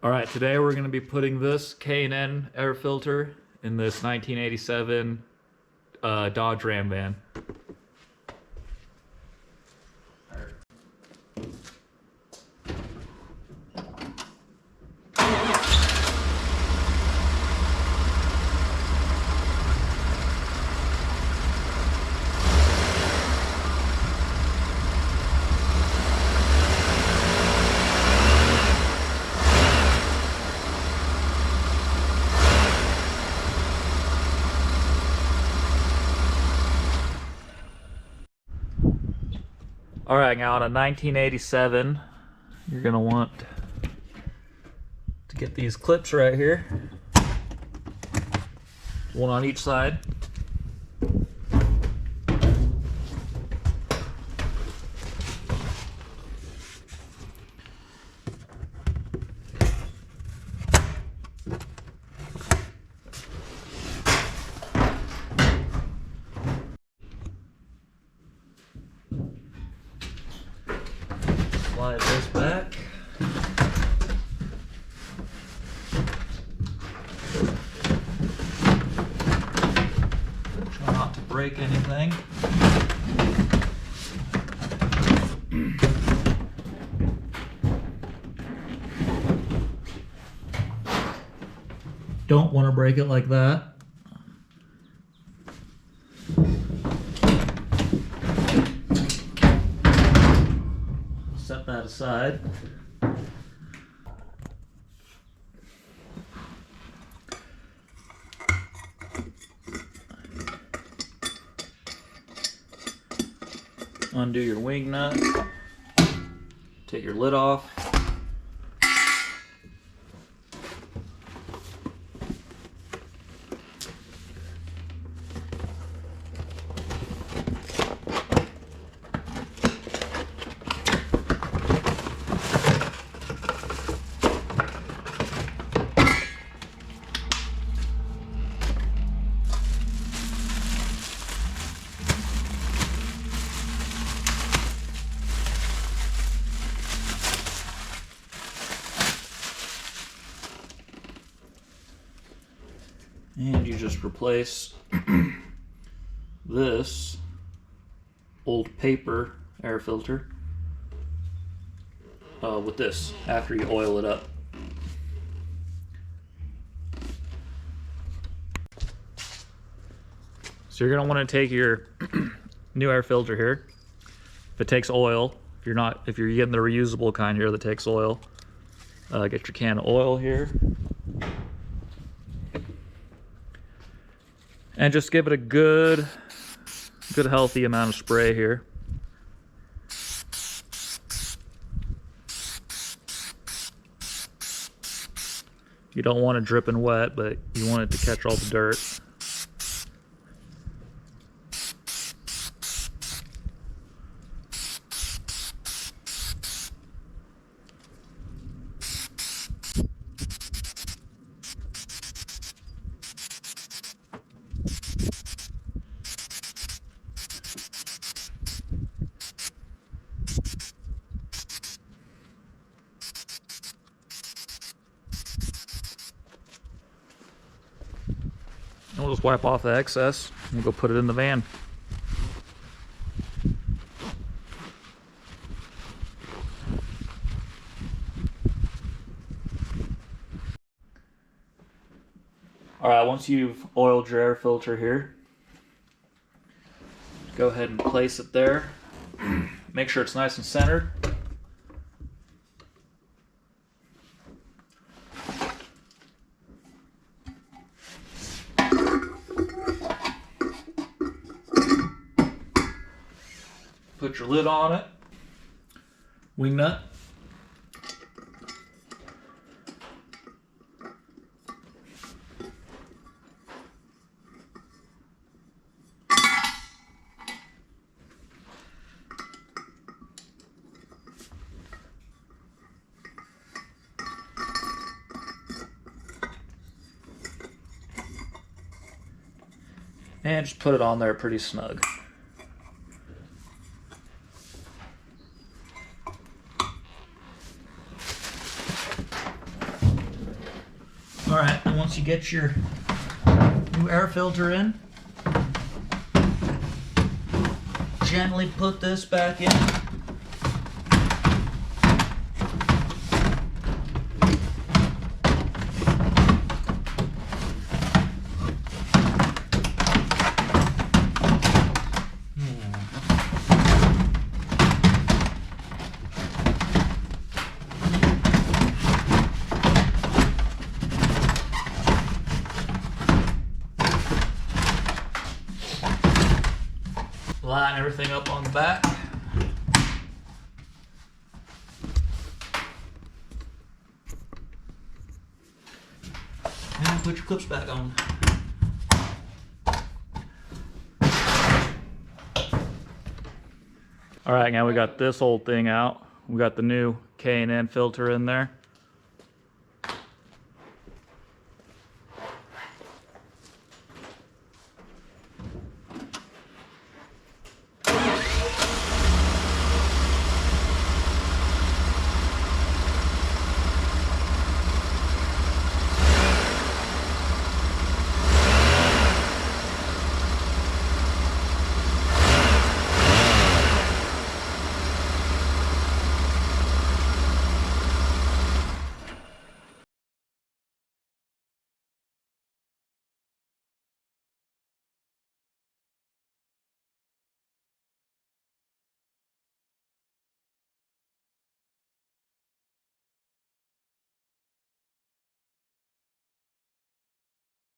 Alright, today we're going to be putting this K&N air filter in this 1987 Dodge Ram van. Alright, now on a 1987, you're going to want to get these clips right here. One on each side. Slide this back. Try not to break anything. Don't want to break it like that. Set that aside. Undo your wing nut. Take your lid off. And you just replace this old paper air filter with this after you oil it up. So you're going to want to take your new air filter here. If it takes oil, if you're getting the reusable kind here that takes oil, get your can of oil here. And just give it a good healthy amount of spray here. You don't want it dripping wet, but you want it to catch all the dirt. And we'll just wipe off the excess and go put it in the van. Alright, once you've oiled your air filter here, go ahead and place it there. Make sure it's nice and centered. Put your lid on it, wing nut. And just put it on there pretty snug. then once you get your new air filter in, gently put this back in. Line everything up on the back. And put your clips back on. All right, now we got this old thing out. We got the new K&N filter in there.